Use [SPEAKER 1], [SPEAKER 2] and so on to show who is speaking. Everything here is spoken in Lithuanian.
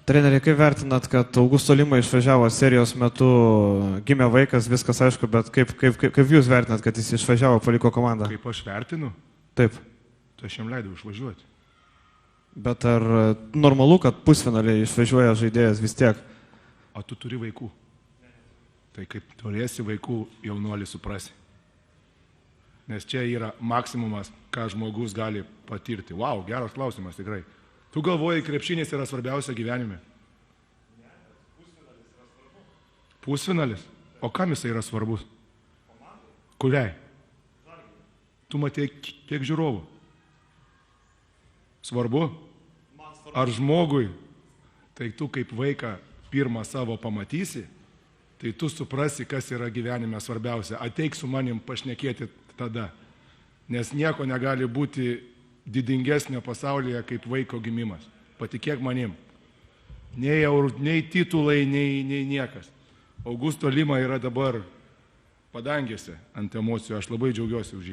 [SPEAKER 1] Treneri, kaip vertinat, kad Augusto Lima išvažiavo serijos metu, gimė vaikas, viskas aišku, bet kaip jūs vertinat, kad jis išvažiavo, paliko komandą?
[SPEAKER 2] Kaip aš vertinu?
[SPEAKER 1] Taip.
[SPEAKER 2] Tai aš jam leidau išvažiuoti.
[SPEAKER 1] Bet ar normalu, kad pusfinaliai išvažiuoja žaidėjas vis tiek?
[SPEAKER 2] O tu turi vaikų? Tai kaip turėsi vaikų, jaunuolį suprasi. Nes čia yra maksimumas, ką žmogus gali patirti. Vau, geras klausimas tikrai. Tu galvoji, krepšinis yra svarbiausia gyvenime? Pusfinalis yra svarbu. Pusfinalis? O kam jisai yra svarbus? Kuriai? Tu matei kiek žiūrovų? Svarbu? Ar žmogui? Tai tu kaip vaiką pirmą savo pamatysi, tai tu suprasi, kas yra gyvenime svarbiausia. Ateik su manim pašnekėti tada. Nes nieko negali būti didingesnio pasaulyje kaip vaiko gimimas. Patikėk manim. Nei titulai, nei niekas. Augusto Lima yra dabar padangėse ant emocijų. Aš labai džiaugiuosi už jį.